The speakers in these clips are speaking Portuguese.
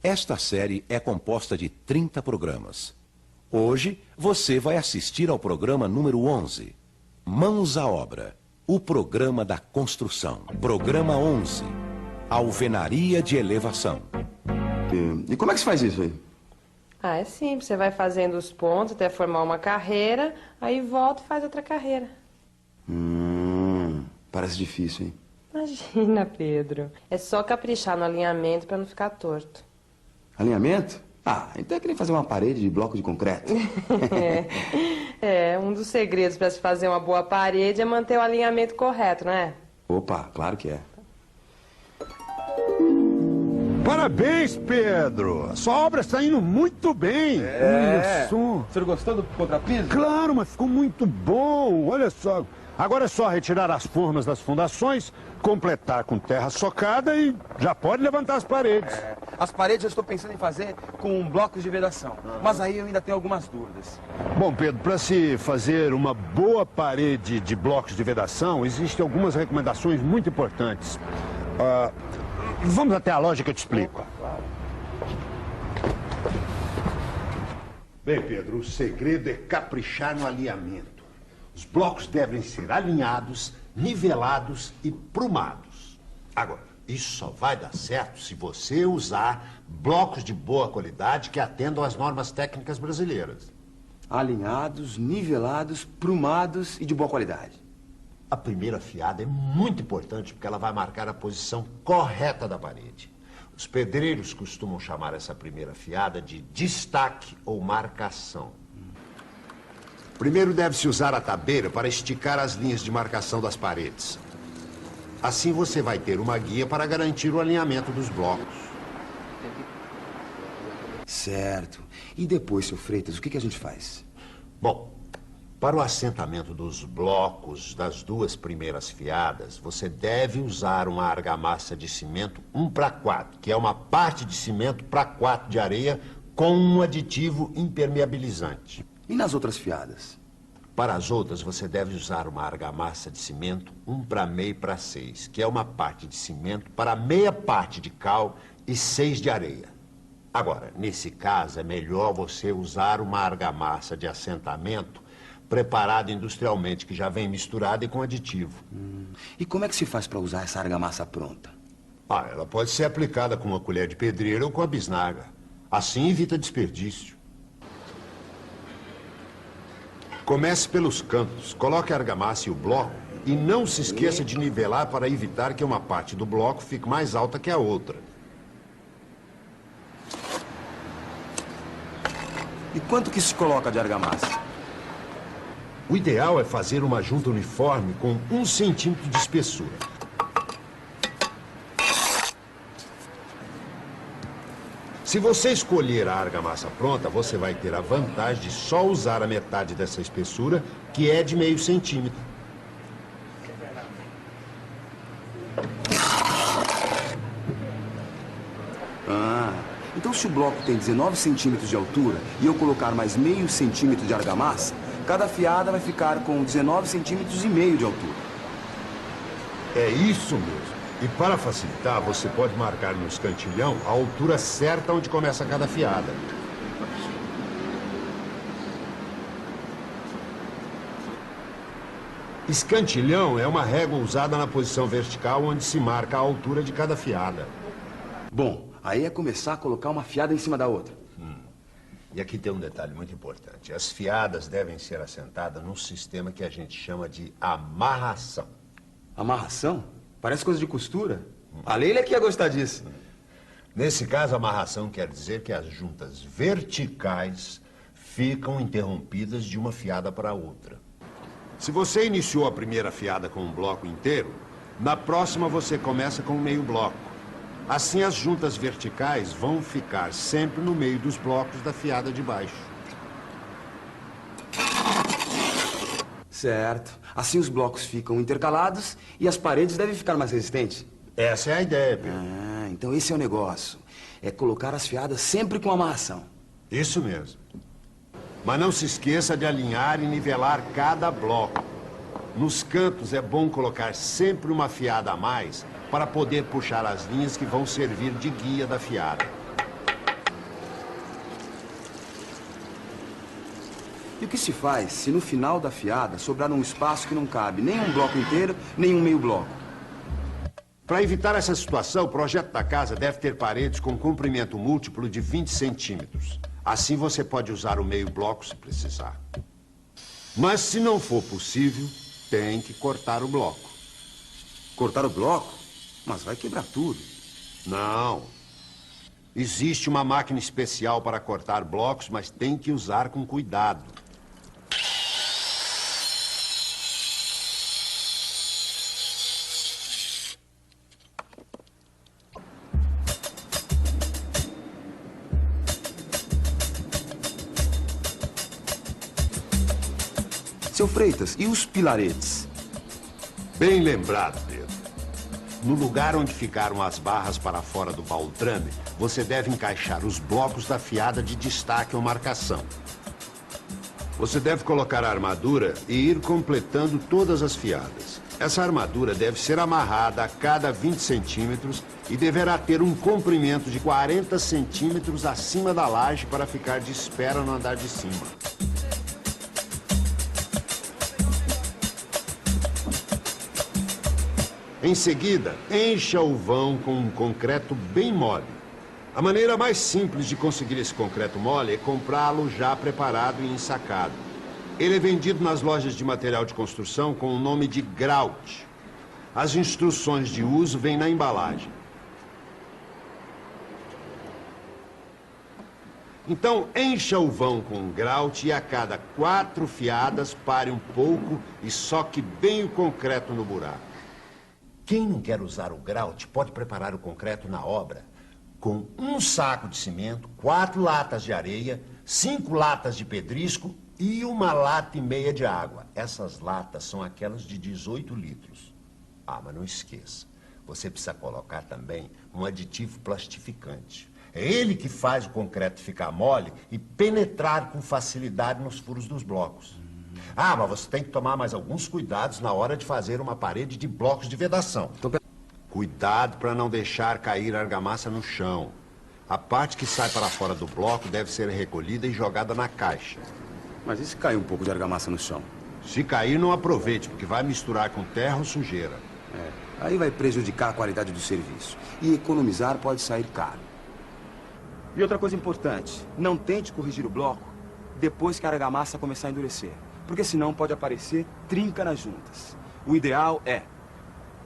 Esta série é composta de 30 programas. Hoje, você vai assistir ao programa número 11, Mãos à Obra, o programa da construção. Programa 11, Alvenaria de Elevação. E como é que se faz isso aí? Ah, é simples. Você vai fazendo os pontos até formar uma carreira, aí volta e faz outra carreira. Parece difícil, hein? Imagina, Pedro. É só caprichar no alinhamento para não ficar torto. Alinhamento? Ah, então é que nem fazer uma parede de bloco de concreto. Um dos segredos para se fazer uma boa parede é manter o alinhamento correto, não é? Opa, claro que é. Parabéns, Pedro! A sua obra está indo muito bem. Olha só. O senhor gostou do contrapiso? Claro, mas ficou muito bom. Olha só. Agora é só retirar as formas das fundações, completar com terra socada e já pode levantar as paredes. As paredes eu estou pensando em fazer com blocos de vedação, mas aí eu ainda tenho algumas dúvidas. Bom, Pedro, para se fazer uma boa parede de blocos de vedação, existem algumas recomendações muito importantes. Vamos até a loja que eu te explico. Bem, Pedro, o segredo é caprichar no alinhamento. Os blocos devem ser alinhados, nivelados e prumados. Agora, isso só vai dar certo se você usar blocos de boa qualidade que atendam às normas técnicas brasileiras. Alinhados, nivelados, prumados e de boa qualidade. A primeira fiada é muito importante porque ela vai marcar a posição correta da parede. Os pedreiros costumam chamar essa primeira fiada de destaque ou marcação. Primeiro deve-se usar a tabeira para esticar as linhas de marcação das paredes. Assim você vai ter uma guia para garantir o alinhamento dos blocos. Certo. E depois, seu Freitas, o que a gente faz? Bom, para o assentamento dos blocos das duas primeiras fiadas, você deve usar uma argamassa de cimento 1:4, que é uma parte de cimento para 4 de areia com um aditivo impermeabilizante. E nas outras fiadas? Para as outras, você deve usar uma argamassa de cimento 1:6, que é uma parte de cimento para meia parte de cal e 6 de areia. Agora, nesse caso, é melhor você usar uma argamassa de assentamento preparada industrialmente, que já vem misturada e com aditivo. E como é que se faz para usar essa argamassa pronta? Ela pode ser aplicada com uma colher de pedreira ou com a bisnaga. Assim evita desperdício. Comece pelos cantos, coloque a argamassa e o bloco e não se esqueça de nivelar para evitar que uma parte do bloco fique mais alta que a outra. E quanto que se coloca de argamassa? O ideal é fazer uma junta uniforme com 1 centímetro de espessura. Se você escolher a argamassa pronta, você vai ter a vantagem de só usar a metade dessa espessura, que é de meio centímetro. Então se o bloco tem 19 centímetros de altura e eu colocar mais meio centímetro de argamassa, cada fiada vai ficar com 19 centímetros e meio de altura. É isso mesmo. E para facilitar, você pode marcar no escantilhão a altura certa onde começa cada fiada. Escantilhão é uma régua usada na posição vertical onde se marca a altura de cada fiada. Bom, aí é começar a colocar uma fiada em cima da outra. E aqui tem um detalhe muito importante. As fiadas devem ser assentadas num sistema que a gente chama de amarração. Amarração? Parece coisa de costura. A Leila é que ia gostar disso. Nesse caso, amarração quer dizer que as juntas verticais ficam interrompidas de uma fiada para outra. Se você iniciou a primeira fiada com um bloco inteiro, na próxima você começa com meio bloco. Assim, as juntas verticais vão ficar sempre no meio dos blocos da fiada de baixo. Certo. Assim os blocos ficam intercalados e as paredes devem ficar mais resistentes. Essa é a ideia, Pedro. Então esse é o negócio. É colocar as fiadas sempre com amarração. Isso mesmo. Mas não se esqueça de alinhar e nivelar cada bloco. Nos cantos é bom colocar sempre uma fiada a mais para poder puxar as linhas que vão servir de guia da fiada. E o que se faz se no final da fiada sobrar um espaço que não cabe nem um bloco inteiro, nem um meio bloco? Para evitar essa situação, o projeto da casa deve ter paredes com comprimento múltiplo de 20 centímetros. Assim você pode usar o meio bloco se precisar. Mas se não for possível, tem que cortar o bloco. Cortar o bloco? Mas vai quebrar tudo. Não. Existe uma máquina especial para cortar blocos, mas tem que usar com cuidado. Seu Freitas, e os pilaretes? Bem lembrado, Pedro. No lugar onde ficaram as barras para fora do baldrame, você deve encaixar os blocos da fiada de destaque ou marcação. Você deve colocar a armadura e ir completando todas as fiadas. Essa armadura deve ser amarrada a cada 20 centímetros e deverá ter um comprimento de 40 centímetros acima da laje para ficar de espera no andar de cima. Em seguida, encha o vão com um concreto bem mole. A maneira mais simples de conseguir esse concreto mole é comprá-lo já preparado e ensacado. Ele é vendido nas lojas de material de construção com o nome de grout. As instruções de uso vêm na embalagem. Então, encha o vão com grout e a cada 4 fiadas pare um pouco e soque bem o concreto no buraco. Quem não quer usar o grout pode preparar o concreto na obra com um saco de cimento, 4 latas de areia, 5 latas de pedrisco e 1,5 lata de água. Essas latas são aquelas de 18 litros. Ah, mas não esqueça, você precisa colocar também um aditivo plastificante. É ele que faz o concreto ficar mole e penetrar com facilidade nos furos dos blocos. Ah, mas você tem que tomar mais alguns cuidados na hora de fazer uma parede de blocos de vedação. Cuidado para não deixar cair a argamassa no chão. A parte que sai para fora do bloco deve ser recolhida e jogada na caixa. Mas e se cair um pouco de argamassa no chão? Se cair, não aproveite, porque vai misturar com terra ou sujeira. Aí vai prejudicar a qualidade do serviço. E economizar pode sair caro. E outra coisa importante, não tente corrigir o bloco depois que a argamassa começar a endurecer. Porque senão pode aparecer trinca nas juntas. O ideal é,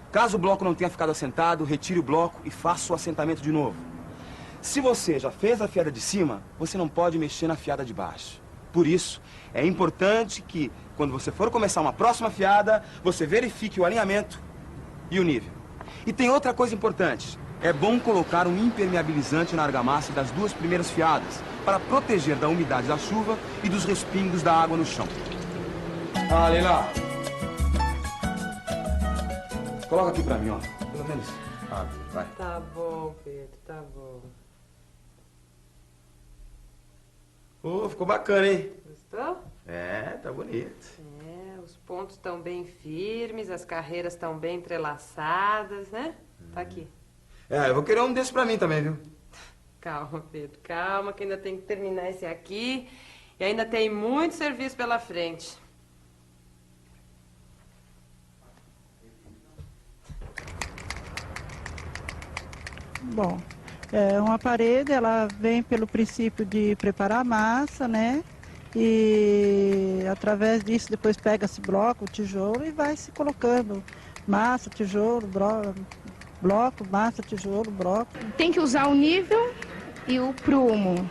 caso o bloco não tenha ficado assentado, retire o bloco e faça o assentamento de novo. Se você já fez a fiada de cima, você não pode mexer na fiada de baixo. Por isso, é importante que, quando você for começar uma próxima fiada, você verifique o alinhamento e o nível. E tem outra coisa importante. É bom colocar um impermeabilizante na argamassa das 2 primeiras fiadas, para proteger da umidade da chuva e dos respingos da água no chão. Ah, Leila. Coloca aqui pra mim, ó. Pelo menos. Ah, vai. Tá bom, Pedro, tá bom. Ficou bacana, hein? Gostou? É, tá bonito. É, os pontos estão bem firmes, as carreiras estão bem entrelaçadas, né? Tá aqui. Eu vou querer um desses pra mim também, viu? Calma, Pedro, calma, que ainda tem que terminar esse aqui. E ainda tem muito serviço pela frente. Bom, uma parede, ela vem pelo princípio de preparar a massa, né? E através disso depois pega-se bloco, tijolo e vai se colocando massa, tijolo, bloco, massa, tijolo, bloco. Tem que usar o nível e o prumo.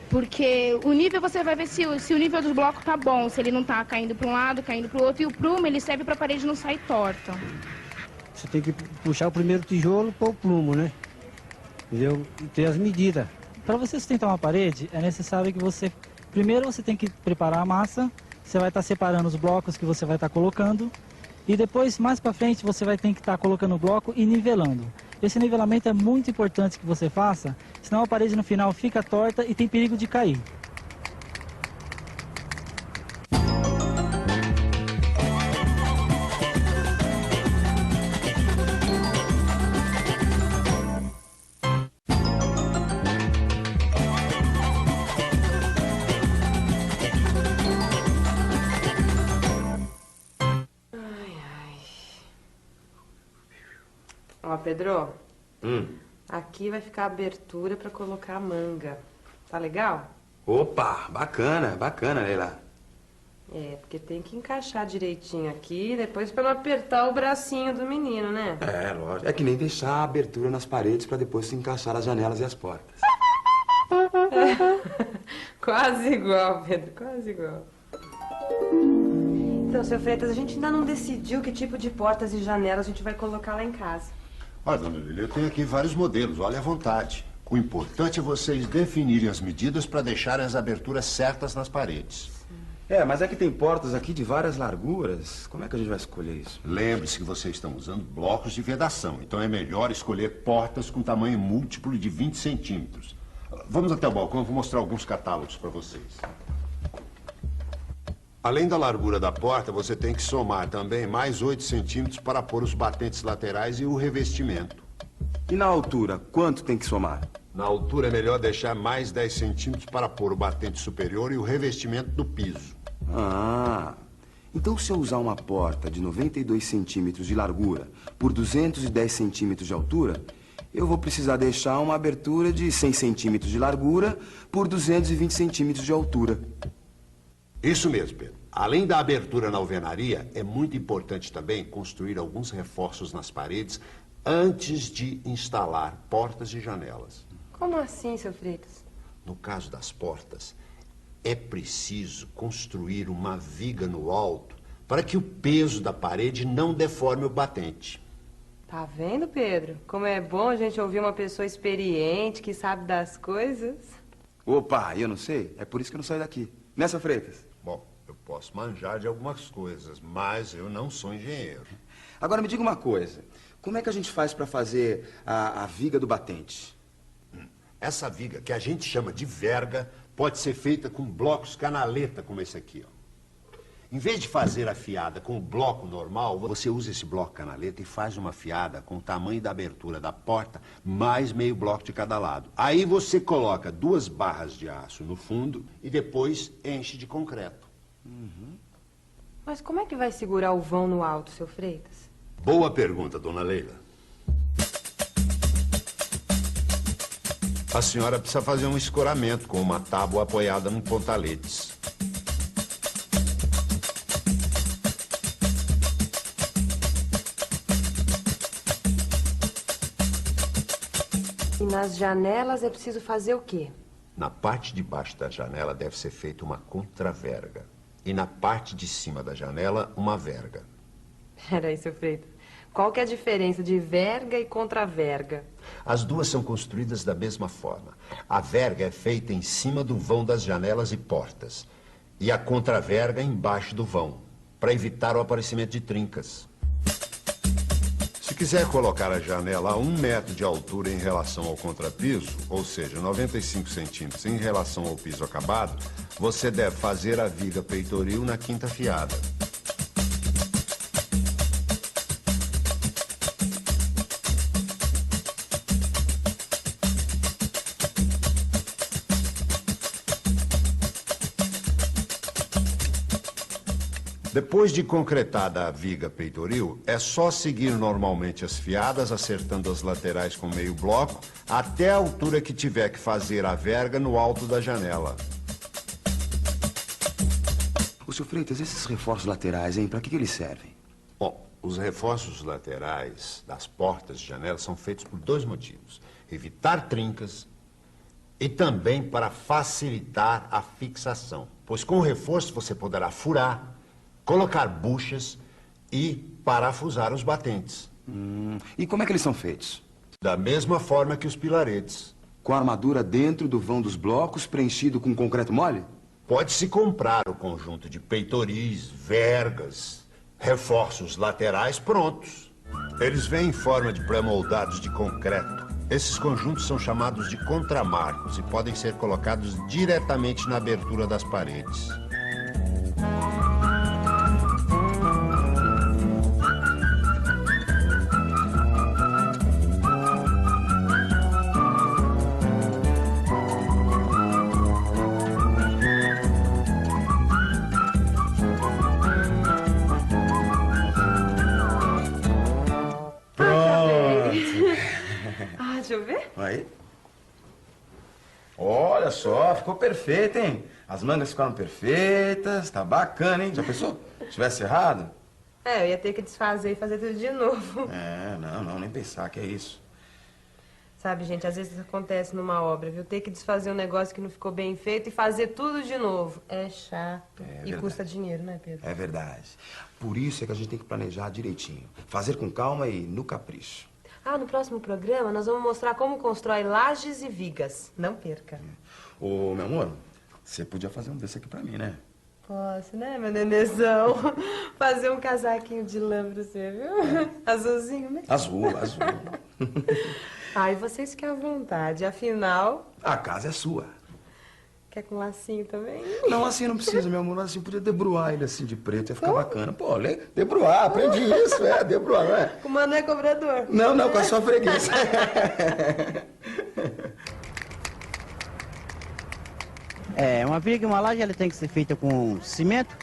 Porque o nível você vai ver se o nível do bloco tá bom, se ele não tá caindo para um lado, caindo para o outro. E o prumo, ele serve para a parede não sair torta. Você tem que puxar o primeiro tijolo para o plumo, né? Entendeu? E ter as medidas. Para você sustentar uma parede, é necessário que você... Primeiro você tem que preparar a massa, você vai estar separando os blocos que você vai estar colocando, e depois, mais para frente, você vai ter que estar colocando o bloco e nivelando. Esse nivelamento é muito importante que você faça, senão a parede no final fica torta e tem perigo de cair. Ó, Pedro, aqui vai ficar a abertura pra colocar a manga. Tá legal? Opa, bacana, bacana, Leila. É, porque tem que encaixar direitinho aqui, depois pra não apertar o bracinho do menino, né? É, lógico. É que nem deixar a abertura nas paredes pra depois se encaixar as janelas e as portas. Quase igual, Pedro, quase igual. Então, seu Freitas, a gente ainda não decidiu que tipo de portas e janelas a gente vai colocar lá em casa. Olha, dona Lília, eu tenho aqui vários modelos, olha à vontade. O importante é vocês definirem as medidas para deixarem as aberturas certas nas paredes. É, mas é que tem portas aqui de várias larguras. Como é que a gente vai escolher isso? Lembre-se que vocês estão usando blocos de vedação, então é melhor escolher portas com tamanho múltiplo de 20 centímetros. Vamos até o balcão, eu vou mostrar alguns catálogos para vocês. Além da largura da porta, você tem que somar também mais 8 centímetros para pôr os batentes laterais e o revestimento. E na altura, quanto tem que somar? Na altura é melhor deixar mais 10 centímetros para pôr o batente superior e o revestimento do piso. Ah, então se eu usar uma porta de 92 centímetros de largura por 210 centímetros de altura, eu vou precisar deixar uma abertura de 100 centímetros de largura por 220 centímetros de altura. Isso mesmo, Pedro. Além da abertura na alvenaria, é muito importante também construir alguns reforços nas paredes antes de instalar portas e janelas. Como assim, seu Freitas? No caso das portas, é preciso construir uma viga no alto para que o peso da parede não deforme o batente. Tá vendo, Pedro? Como é bom a gente ouvir uma pessoa experiente, que sabe das coisas. Opa, eu não sei. É por isso que eu não saio daqui. Né, seu Freitas? Bom, eu posso manjar de algumas coisas, mas eu não sou engenheiro. Agora me diga uma coisa. Como é que a gente faz para fazer a viga do batente? Essa viga, que a gente chama de verga, pode ser feita com blocos canaleta, como esse aqui, ó. Em vez de fazer a fiada com o bloco normal, você usa esse bloco canaleta e faz uma fiada com o tamanho da abertura da porta, mais meio bloco de cada lado. Aí você coloca 2 barras de aço no fundo e depois enche de concreto. Mas como é que vai segurar o vão no alto, seu Freitas? Boa pergunta, dona Leila. A senhora precisa fazer um escoramento com uma tábua apoiada em pontaletes. E nas janelas é preciso fazer o quê? Na parte de baixo da janela deve ser feita uma contraverga. E na parte de cima da janela, uma verga. Peraí, seu Freitas. Qual que é a diferença de verga e contraverga? As duas são construídas da mesma forma. A verga é feita em cima do vão das janelas e portas. E a contraverga embaixo do vão, para evitar o aparecimento de trincas. Se quiser colocar a janela a 1 metro de altura em relação ao contrapiso, ou seja, 95 centímetros em relação ao piso acabado, você deve fazer a viga peitoril na 5ª fiada. Depois de concretada a viga peitoril, é só seguir normalmente as fiadas, acertando as laterais com meio bloco, até a altura que tiver que fazer a verga no alto da janela. Ô, seu Freitas, esses reforços laterais, hein? Pra que eles servem? Bom, os reforços laterais das portas e janelas são feitos por 2 motivos. Evitar trincas e também para facilitar a fixação. Pois com o reforço você poderá furar, colocar buchas e parafusar os batentes. E como é que eles são feitos? Da mesma forma que os pilaretes. Com a armadura dentro do vão dos blocos, preenchido com concreto mole? Pode-se comprar o conjunto de peitoris, vergas, reforços laterais prontos. Eles vêm em forma de pré-moldados de concreto. Esses conjuntos são chamados de contramarcos e podem ser colocados diretamente na abertura das paredes. Aí. Olha só, ficou perfeito, hein? As mangas ficaram perfeitas, tá bacana, hein? Já pensou? Se tivesse errado? É, eu ia ter que desfazer e fazer tudo de novo. É, não, nem pensar, que é isso. Sabe, gente, às vezes acontece numa obra, viu? Ter que desfazer um negócio que não ficou bem feito e fazer tudo de novo. É chato. E verdade. custa dinheiro, né, Pedro? É verdade. Por isso é que a gente tem que planejar direitinho. Fazer com calma e no capricho. Ah, no próximo programa nós vamos mostrar como constrói lajes e vigas. Não perca. Ô, meu amor, você podia fazer um desse aqui pra mim, né? Posso, né, meu nenezão? Fazer um casaquinho de lã pra você, viu? Azulzinho, né? Azul. Ai, vocês fiquem à vontade. Afinal, A casa é sua. quer com lacinho também? Não, assim não precisa, meu amor. Assim, podia debruar ele assim de preto, ia ficar bacana. Pô, debruar, aprendi isso, debruar, não é? O mano é cobrador. Não, com a sua freguesa. Uma viga e uma laje ela tem que ser feita com cimento,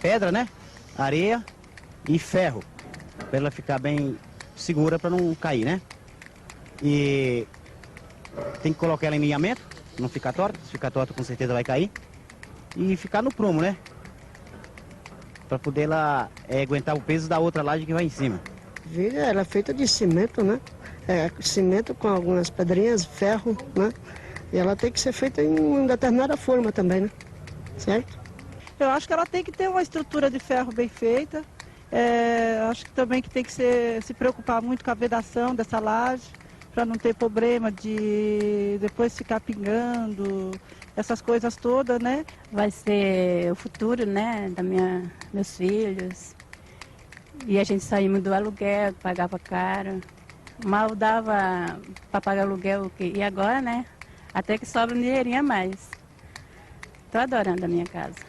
pedra, né? Areia e ferro, para ela ficar bem segura para não cair, né? E tem que colocar ela em alinhamento, não ficar torta, se ficar torta com certeza vai cair. E ficar no prumo, né? Para poder ela aguentar o peso da outra laje que vai em cima. Viga, ela é feita de cimento, né? Cimento com algumas pedrinhas, ferro, né? E ela tem que ser feita em uma determinada forma também, né? Certo? Eu acho que ela tem que ter uma estrutura de ferro bem feita. Acho que também que tem que se preocupar muito com a vedação dessa laje, para não ter problema de depois ficar pingando, essas coisas todas, né? Vai ser o futuro, né, meus filhos. E a gente saímos do aluguel, pagava caro. Mal dava para pagar aluguel, e agora, né? Até que sobra um dinheirinho a mais. Tô adorando a minha casa.